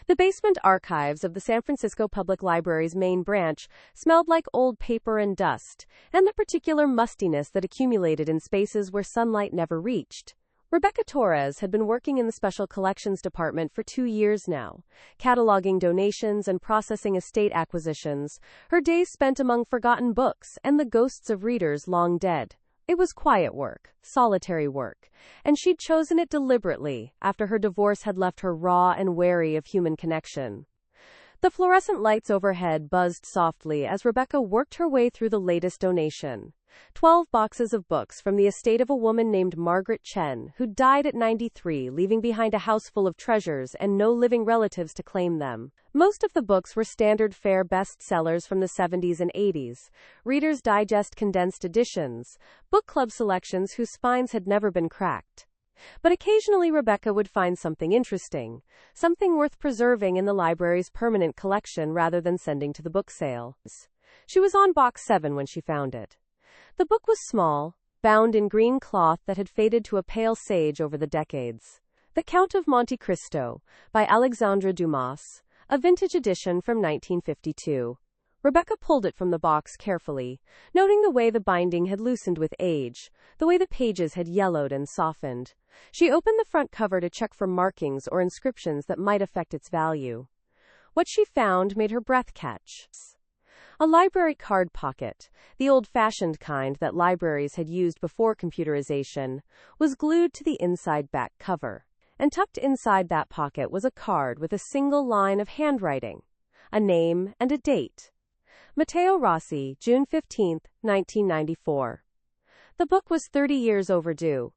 The basement archives of the San Francisco Public Library's main branch smelled like old paper and dust, and the particular mustiness that accumulated in spaces where sunlight never reached. Rebecca Torres had been working in the Special Collections Department for 2 years now, cataloging donations and processing estate acquisitions, her days spent among forgotten books and the ghosts of readers long dead. It was quiet work, solitary work, and she'd chosen it deliberately after her divorce had left her raw and wary of human connection. The fluorescent lights overhead buzzed softly as Rebecca worked her way through the latest donation. 12 boxes of books from the estate of a woman named Margaret Chen, who died at 93, leaving behind a house full of treasures and no living relatives to claim them. Most of the books were standard fare bestsellers from the 70s and 80s, Reader's Digest condensed editions, book club selections whose spines had never been cracked. But occasionally Rebecca would find something interesting, something worth preserving in the library's permanent collection rather than sending to the book sales. She was on box 7 when she found it. The book was small, bound in green cloth that had faded to a pale sage over the decades. The Count of Monte Cristo, by Alexandre Dumas, a vintage edition from 1952. Rebecca pulled it from the box carefully, noting the way the binding had loosened with age, the way the pages had yellowed and softened. She opened the front cover to check for markings or inscriptions that might affect its value. What she found made her breath catch. A library card pocket, the old-fashioned kind that libraries had used before computerization, was glued to the inside back cover. And tucked inside that pocket was a card with a single line of handwriting, a name and a date. Matteo Rossi, June 15, 1994. The book was 30 years overdue.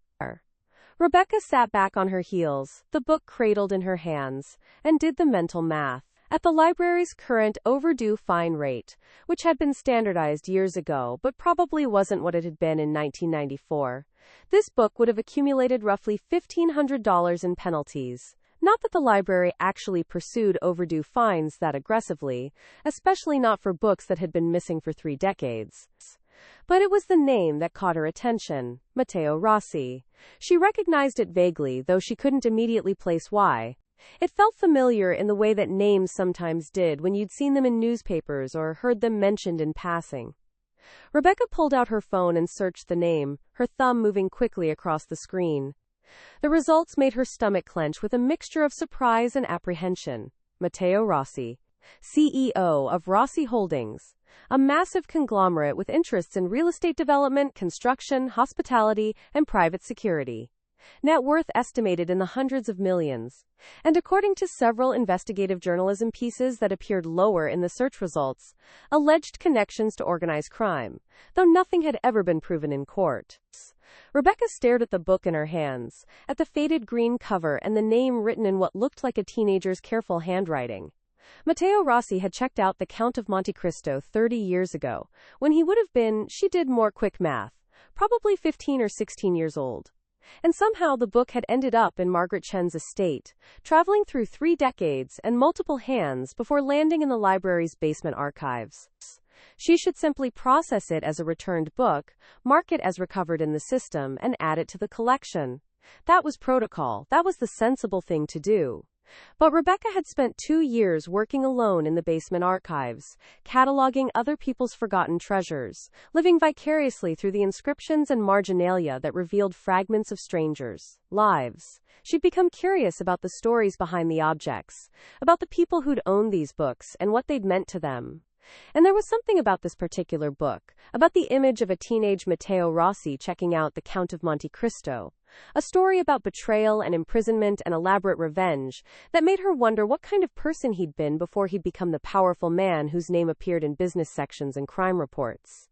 Rebecca sat back on her heels, the book cradled in her hands, and did the mental math. At the library's current overdue fine rate, which had been standardized years ago but probably wasn't what it had been in 1994, this book would have accumulated roughly $1,500 in penalties. Not that the library actually pursued overdue fines that aggressively, especially not for books that had been missing for 3 decades. But it was the name that caught her attention, Matteo Rossi. She recognized it vaguely, though she couldn't immediately place why. It felt familiar in the way that names sometimes did when you'd seen them in newspapers or heard them mentioned in passing. Rebecca pulled out her phone and searched the name, her thumb moving quickly across the screen. The results made her stomach clench with a mixture of surprise and apprehension. Matteo Rossi, CEO of Rossi Holdings, a massive conglomerate with interests in real estate development, construction, hospitality, and private security. Net worth estimated in the hundreds of millions. And according to several investigative journalism pieces that appeared lower in the search results, alleged connections to organized crime, though nothing had ever been proven in court. Rebecca stared at the book in her hands, at the faded green cover and the name written in what looked like a teenager's careful handwriting. Matteo Rossi had checked out the Count of Monte Cristo 30 years ago, when he would have been, she did more quick math, probably 15 or 16 years old. And somehow the book had ended up in Margaret Chen's estate, traveling through 3 decades and multiple hands before landing in the library's basement archives. She should simply process it as a returned book, mark it as recovered in the system, and add it to the collection. That was protocol. That was the sensible thing to do. But Rebecca had spent 2 years working alone in the basement archives, cataloging other people's forgotten treasures, living vicariously through the inscriptions and marginalia that revealed fragments of strangers' lives. She'd become curious about the stories behind the objects, about the people who'd owned these books and what they'd meant to them. And there was something about this particular book, about the image of a teenage Matteo Rossi checking out the Count of Monte Cristo, a story about betrayal and imprisonment and elaborate revenge, that made her wonder what kind of person he'd been before he'd become the powerful man whose name appeared in business sections and crime reports.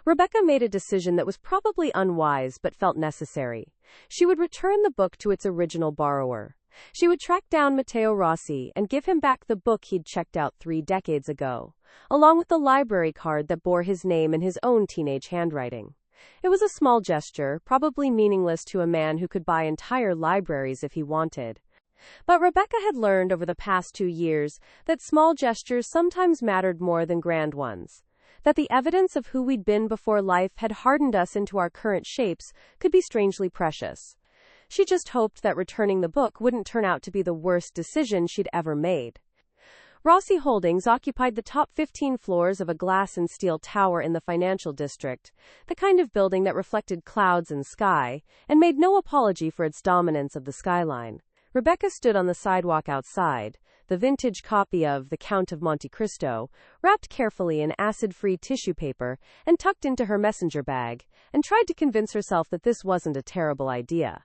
Rebecca made a decision that was probably unwise but felt necessary. She would return the book to its original borrower. She would track down Matteo Rossi and give him back the book he'd checked out 3 decades ago, along with the library card that bore his name in his own teenage handwriting. It was a small gesture, probably meaningless to a man who could buy entire libraries if he wanted. But Rebecca had learned over the past 2 years that small gestures sometimes mattered more than grand ones, that the evidence of who we'd been before life had hardened us into our current shapes could be strangely precious. She just hoped that returning the book wouldn't turn out to be the worst decision she'd ever made. Rossi Holdings occupied the top 15 floors of a glass and steel tower in the financial district, the kind of building that reflected clouds and sky, and made no apology for its dominance of the skyline. Rebecca stood on the sidewalk outside, the vintage copy of The Count of Monte Cristo, wrapped carefully in acid-free tissue paper and tucked into her messenger bag, and tried to convince herself that this wasn't a terrible idea.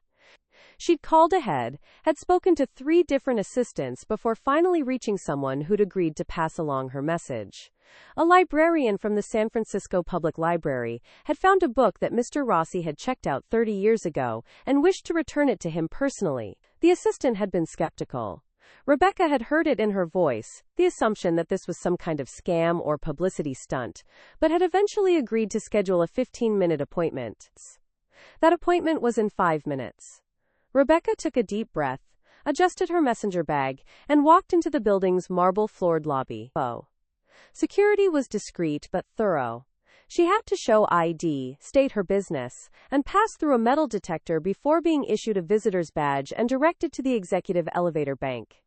She'd called ahead, had spoken to 3 different assistants before finally reaching someone who'd agreed to pass along her message. A librarian from the San Francisco Public Library had found a book that Mr. Rossi had checked out 30 years ago and wished to return it to him personally. The assistant had been skeptical. Rebecca had heard it in her voice, the assumption that this was some kind of scam or publicity stunt, but had eventually agreed to schedule a 15-minute appointment. That appointment was in 5 minutes. Rebecca took a deep breath, adjusted her messenger bag, and walked into the building's marble-floored lobby. Security was discreet but thorough. She had to show ID, state her business, and pass through a metal detector before being issued a visitor's badge and directed to the executive elevator bank.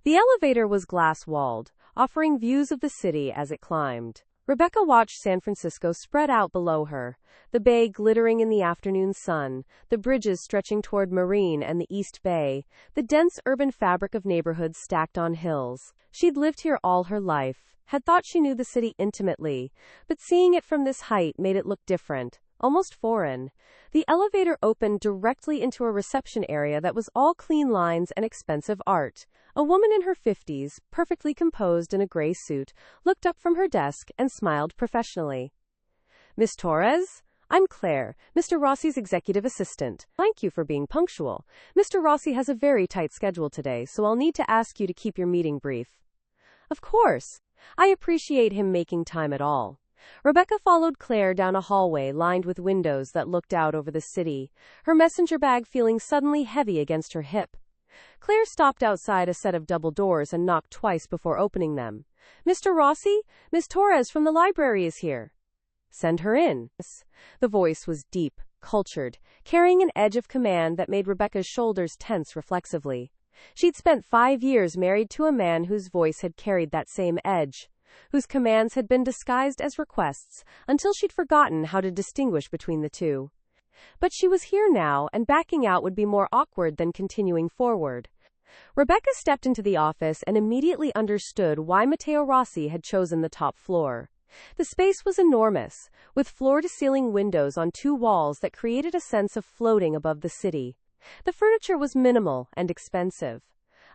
The elevator was glass-walled, offering views of the city as it climbed. Rebecca watched San Francisco spread out below her, the bay glittering in the afternoon sun, the bridges stretching toward Marine and the East Bay, the dense urban fabric of neighborhoods stacked on hills. She'd lived here all her life, had thought she knew the city intimately, but seeing it from this height made it look different, almost foreign. The elevator opened directly into a reception area that was all clean lines and expensive art. A woman in her 50s, perfectly composed in a gray suit, looked up from her desk and smiled professionally. "Miss Torres? I'm Claire, Mr. Rossi's executive assistant. Thank you for being punctual. Mr. Rossi has a very tight schedule today, so I'll need to ask you to keep your meeting brief." "Of course. I appreciate him making time at all." Rebecca followed Claire down a hallway lined with windows that looked out over the city, her messenger bag feeling suddenly heavy against her hip. Claire stopped outside a set of double doors and knocked twice before opening them. "Mr. Rossi? Miss Torres from the library is here." "Send her in." The voice was deep, cultured, carrying an edge of command that made Rebecca's shoulders tense reflexively. She'd spent 5 years married to a man whose voice had carried that same edge, whose commands had been disguised as requests, until she'd forgotten how to distinguish between the two. But she was here now, and backing out would be more awkward than continuing forward. Rebecca stepped into the office and immediately understood why Matteo Rossi had chosen the top floor. The space was enormous, with floor-to-ceiling windows on 2 walls that created a sense of floating above the city. The furniture was minimal and expensive.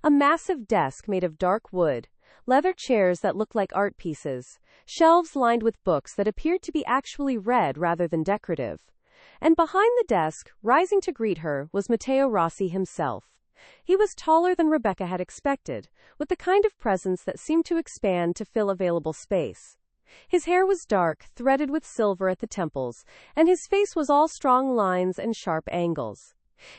A massive desk made of dark wood, leather chairs that looked like art pieces, shelves lined with books that appeared to be actually read rather than decorative. And behind the desk, rising to greet her, was Matteo Rossi himself. He was taller than Rebecca had expected, with the kind of presence that seemed to expand to fill available space. His hair was dark, threaded with silver at the temples, and his face was all strong lines and sharp angles.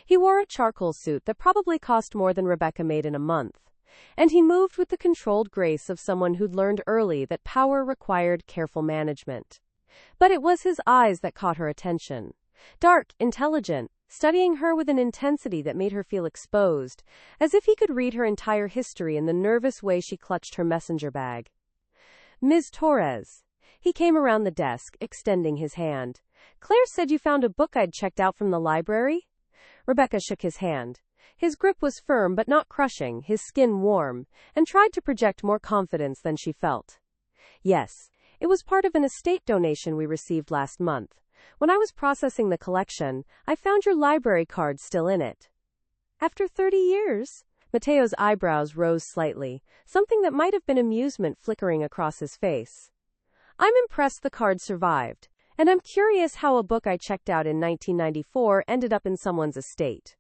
He wore a charcoal suit that probably cost more than Rebecca made in a month, and he moved with the controlled grace of someone who'd learned early that power required careful management. But it was his eyes that caught her attention. Dark, intelligent, studying her with an intensity that made her feel exposed, as if he could read her entire history in the nervous way she clutched her messenger bag. "Ms. Torres." He came around the desk, extending his hand. "Claire said you found a book I'd checked out from the library?" Rebecca shook his hand. His grip was firm but not crushing, his skin warm, and tried to project more confidence than she felt. "Yes. It was part of an estate donation we received last month. When I was processing the collection, I found your library card still in it." "After 30 years?" Matteo's eyebrows rose slightly, something that might have been amusement flickering across his face. "I'm impressed the card survived, and I'm curious how a book I checked out in 1994 ended up in someone's estate."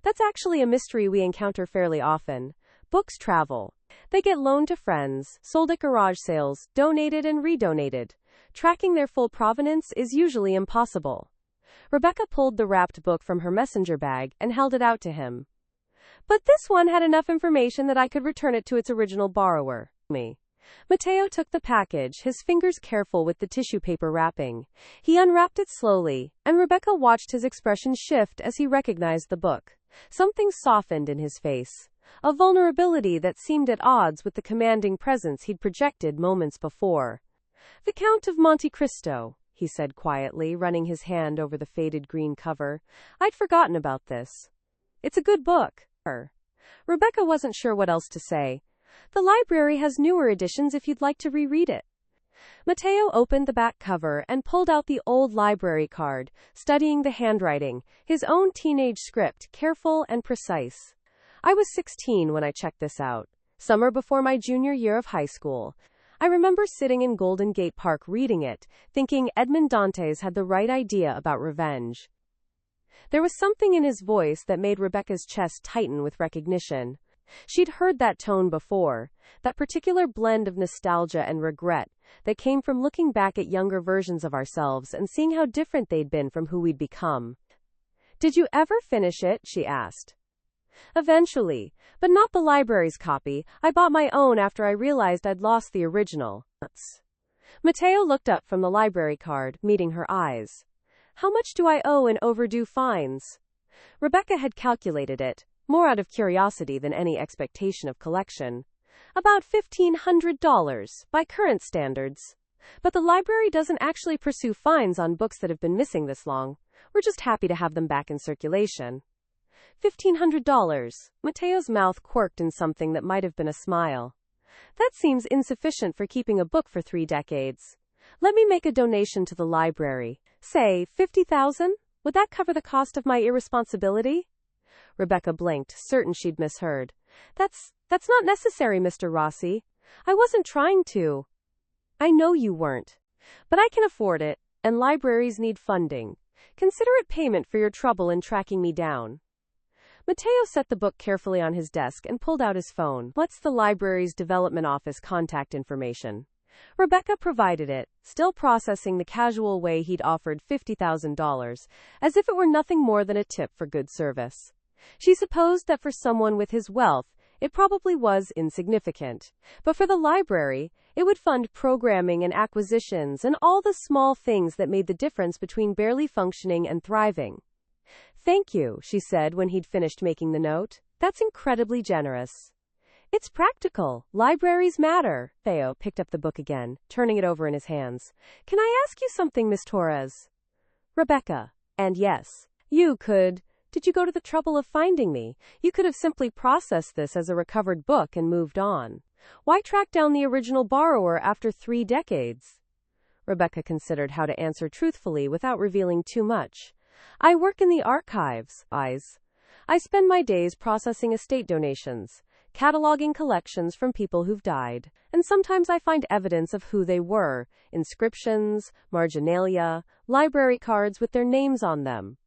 "That's actually a mystery we encounter fairly often. Books travel. They get loaned to friends, sold at garage sales, donated and redonated. Tracking their full provenance is usually impossible." Rebecca pulled the wrapped book from her messenger bag and held it out to him. "But this one had enough information that I could return it to its original borrower." Matteo took the package, his fingers careful with the tissue paper wrapping. He unwrapped it slowly, and Rebecca watched his expression shift as he recognized the book. Something softened in his face, a vulnerability that seemed at odds with the commanding presence he'd projected moments before. "The Count of Monte Cristo," he said quietly, running his hand over the faded green cover. "I'd forgotten about this. It's a good book." Rebecca wasn't sure what else to say. "The library has newer editions if you'd like to reread it." Matteo opened the back cover and pulled out the old library card, studying the handwriting, his own teenage script, careful and precise. "I was 16 when I checked this out, summer before my junior year of high school. I remember sitting in Golden Gate Park reading it, thinking Edmond Dantes had the right idea about revenge." There was something in his voice that made Rebecca's chest tighten with recognition. She'd heard that tone before, that particular blend of nostalgia and regret that came from looking back at younger versions of ourselves and seeing how different they'd been from who we'd become. "Did you ever finish it?" she asked. "Eventually, but not the library's copy. I bought my own after I realized I'd lost the original." Matteo looked up from the library card, meeting her eyes. "How much do I owe in overdue fines?" Rebecca had calculated it, more out of curiosity than any expectation of collection. "About $1,500, by current standards. But the library doesn't actually pursue fines on books that have been missing this long. We're just happy to have them back in circulation." $1,500. Matteo's mouth quirked in something that might have been a smile. "That seems insufficient for keeping a book for 3 decades. Let me make a donation to the library. Say, $50,000? Would that cover the cost of my irresponsibility?" Rebecca blinked, certain she'd misheard. That's not necessary, Mr. Rossi. I wasn't trying to." "I know you weren't. But I can afford it, and libraries need funding. Consider it payment for your trouble in tracking me down." Matteo set the book carefully on his desk and pulled out his phone. "What's the library's development office contact information?" Rebecca provided it, still processing the casual way he'd offered $50,000, as if it were nothing more than a tip for good service. She supposed that for someone with his wealth, it probably was insignificant. But for the library, it would fund programming and acquisitions and all the small things that made the difference between barely functioning and thriving. "Thank you," she said when he'd finished making the note. "That's incredibly generous." "It's practical. Libraries matter." Theo picked up the book again, turning it over in his hands. "Can I ask you something, Miss Torres?" "Rebecca." "And yes, you could. Did you go to the trouble of finding me? You could have simply processed this as a recovered book and moved on. Why track down the original borrower after 3 decades? Rebecca considered how to answer truthfully without revealing too much. "I work in the archives. I spend my days processing estate donations, cataloging collections from people who've died, and sometimes I find evidence of who they were, inscriptions, marginalia, library cards with their names on them.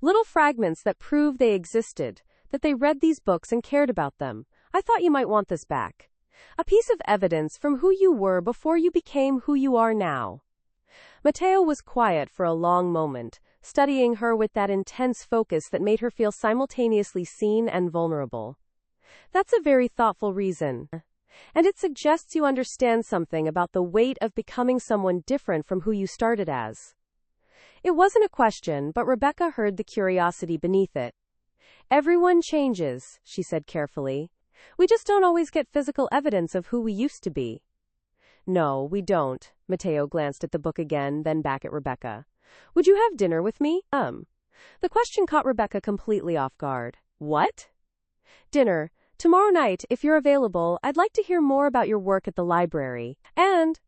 Little fragments that prove they existed, that they read these books and cared about them. I thought you might want this back. A piece of evidence from who you were before you became who you are now." Matteo was quiet for a long moment, studying her with that intense focus that made her feel simultaneously seen and vulnerable. "That's a very thoughtful reason. And it suggests you understand something about the weight of becoming someone different from who you started as." It wasn't a question, but Rebecca heard the curiosity beneath it. "Everyone changes," she said carefully. "We just don't always get physical evidence of who we used to be." "No, we don't." Matteo glanced at the book again, then back at Rebecca. "Would you have dinner with me?" The question caught Rebecca completely off guard. "What?" "Dinner. Tomorrow night, if you're available. I'd like to hear more about your work at the library. And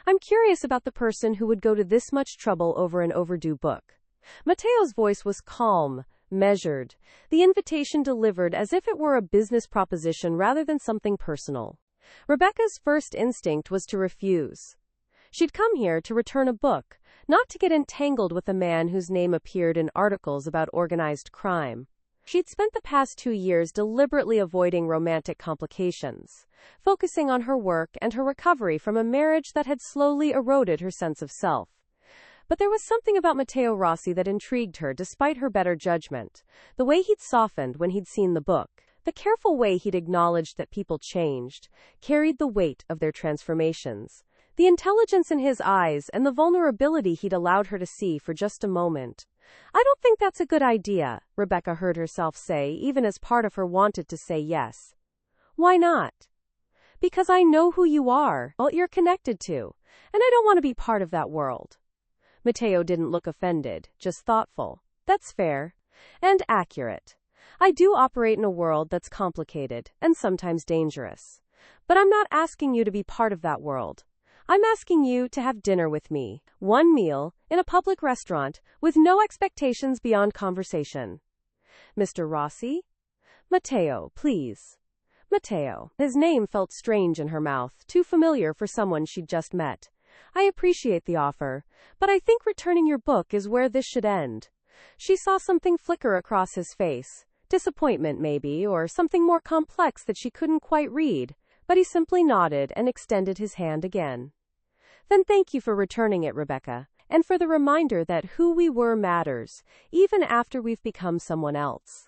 I'm curious about the person who would go to this much trouble over an overdue book." Matteo's voice was calm, measured, the invitation delivered as if it were a business proposition rather than something personal. Rebecca's first instinct was to refuse. She'd come here to return a book, not to get entangled with a man whose name appeared in articles about organized crime. She'd spent the past 2 years deliberately avoiding romantic complications, focusing on her work and her recovery from a marriage that had slowly eroded her sense of self. But there was something about Matteo Rossi that intrigued her despite her better judgment, the way he'd softened when he'd seen the book, The careful way he'd acknowledged that people changed carried the weight of their transformations. The intelligence in his eyes and the vulnerability he'd allowed her to see for just a moment. "I don't think that's a good idea," Rebecca heard herself say, even as part of her wanted to say yes. "Why not?" "Because I know who you are, what you're connected to, and I don't want to be part of that world." Matteo didn't look offended, just thoughtful. "That's fair. And accurate. I do operate in a world that's complicated, and sometimes dangerous. But I'm not asking you to be part of that world. I'm asking you to have dinner with me, one meal, in a public restaurant, with no expectations beyond conversation." "Mr. Rossi?" "Matteo, please." Matteo. His name felt strange in her mouth, too familiar for someone she'd just met. "I appreciate the offer, but I think returning your book is where this should end." She saw something flicker across his face. Disappointment, maybe, or something more complex that she couldn't quite read, but he simply nodded and extended his hand again. "Then thank you for returning it, Rebecca, and for the reminder that who we were matters, even after we've become someone else."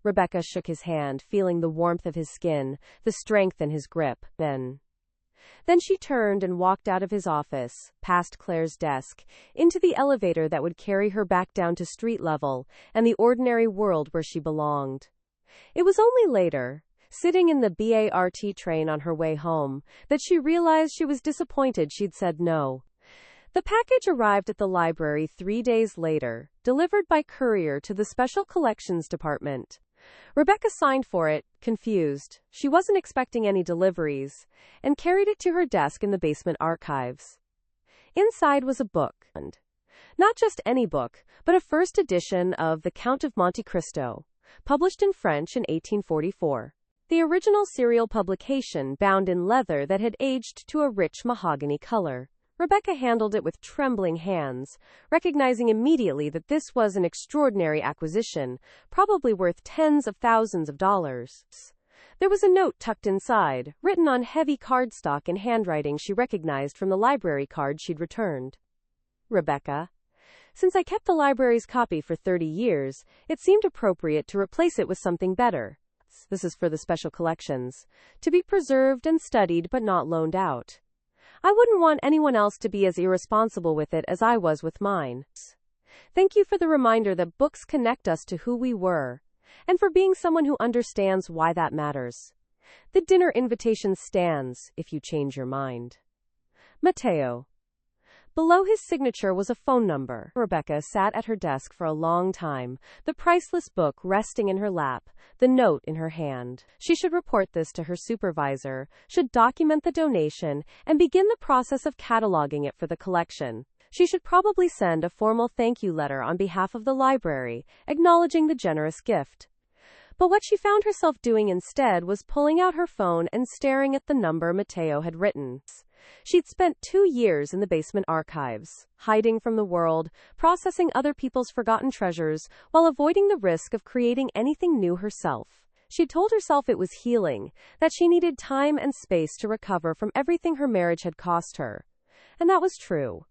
Rebecca shook his hand, feeling the warmth of his skin, the strength in his grip. Then she turned and walked out of his office, past Claire's desk, into the elevator that would carry her back down to street level and the ordinary world where she belonged. It was only later, sitting in the BART train on her way home, that she realized she was disappointed she'd said no. The package arrived at the library 3 days later, delivered by courier to the Special Collections Department. Rebecca signed for it, confused. She wasn't expecting any deliveries, and carried it to her desk in the basement archives. Inside was a book. Not just any book, but a first edition of The Count of Monte Cristo, published in French in 1844. The original serial publication bound in leather that had aged to a rich mahogany color. Rebecca handled it with trembling hands, recognizing immediately that this was an extraordinary acquisition, probably worth tens of thousands of dollars. There was a note tucked inside, written on heavy cardstock in handwriting she recognized from the library card she'd returned. "Rebecca, since I kept the library's copy for 30 years, it seemed appropriate to replace it with something better. This is for the special collections, to be preserved and studied but not loaned out. I wouldn't want anyone else to be as irresponsible with it as I was with mine. Thank you for the reminder that books connect us to who we were, and for being someone who understands why that matters. The dinner invitation stands, if you change your mind. Matteo." Below his signature was a phone number. Rebecca sat at her desk for a long time, the priceless book resting in her lap, the note in her hand. She should report this to her supervisor, should document the donation, and begin the process of cataloging it for the collection. She should probably send a formal thank you letter on behalf of the library, acknowledging the generous gift. But what she found herself doing instead was pulling out her phone and staring at the number Matteo had written. She'd spent 2 years in the basement archives, hiding from the world, processing other people's forgotten treasures, while avoiding the risk of creating anything new herself. She'd told herself it was healing, that she needed time and space to recover from everything her marriage had cost her. And that was true.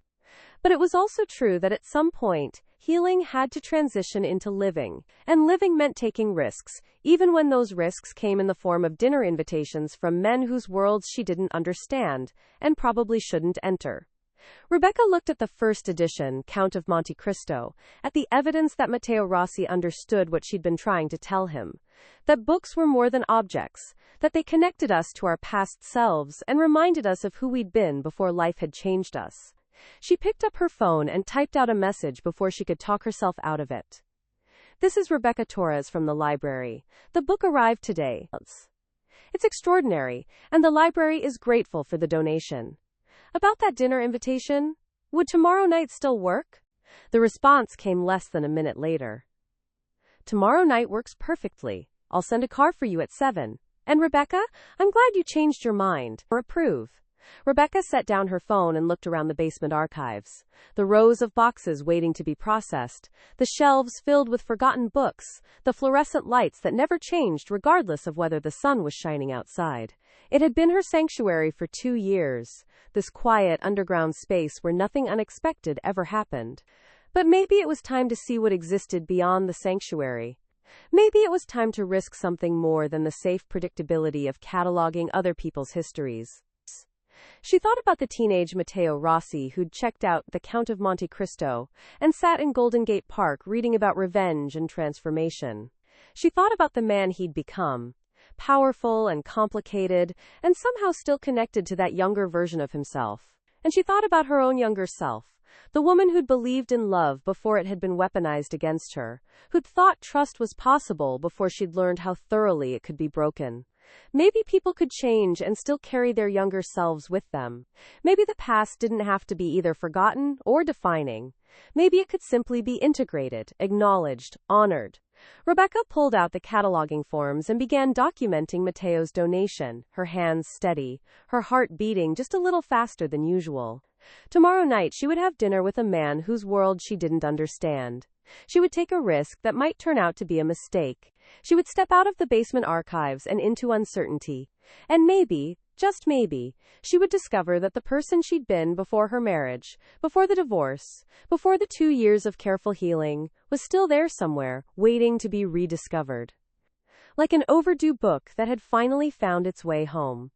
But it was also true that at some point, healing had to transition into living, and living meant taking risks, even when those risks came in the form of dinner invitations from men whose worlds she didn't understand, and probably shouldn't enter. Rebecca looked at the first edition, Count of Monte Cristo, at the evidence that Matteo Rossi understood what she'd been trying to tell him. That books were more than objects, that they connected us to our past selves and reminded us of who we'd been before life had changed us. She picked up her phone and typed out a message before she could talk herself out of it. "This is Rebecca Torres from the library. The book arrived today. It's extraordinary, and the library is grateful for the donation. About that dinner invitation, would tomorrow night still work?" The response came less than a minute later. "Tomorrow night works perfectly. I'll send a car for you at 7. And Rebecca, I'm glad you changed your mind, or approve." Rebecca set down her phone and looked around the basement archives. The rows of boxes waiting to be processed, the shelves filled with forgotten books, the fluorescent lights that never changed regardless of whether the sun was shining outside. It had been her sanctuary for 2 years, this quiet underground space where nothing unexpected ever happened. But maybe it was time to see what existed beyond the sanctuary. Maybe it was time to risk something more than the safe predictability of cataloging other people's histories. She thought about the teenage Matteo Rossi who'd checked out The Count of Monte Cristo and sat in Golden Gate Park reading about revenge and transformation. She thought about the man he'd become, powerful and complicated, and somehow still connected to that younger version of himself. And she thought about her own younger self, the woman who'd believed in love before it had been weaponized against her, who'd thought trust was possible before she'd learned how thoroughly it could be broken. Maybe people could change and still carry their younger selves with them. Maybe the past didn't have to be either forgotten or defining. Maybe it could simply be integrated, acknowledged, honored. Rebecca pulled out the cataloging forms and began documenting Matteo's donation, her hands steady, her heart beating just a little faster than usual. Tomorrow night she would have dinner with a man whose world she didn't understand. She would take a risk that might turn out to be a mistake. She would step out of the basement archives and into uncertainty. And maybe, just maybe, she would discover that the person she'd been before her marriage, before the divorce, before the 2 years of careful healing, was still there somewhere, waiting to be rediscovered. Like an overdue book that had finally found its way home.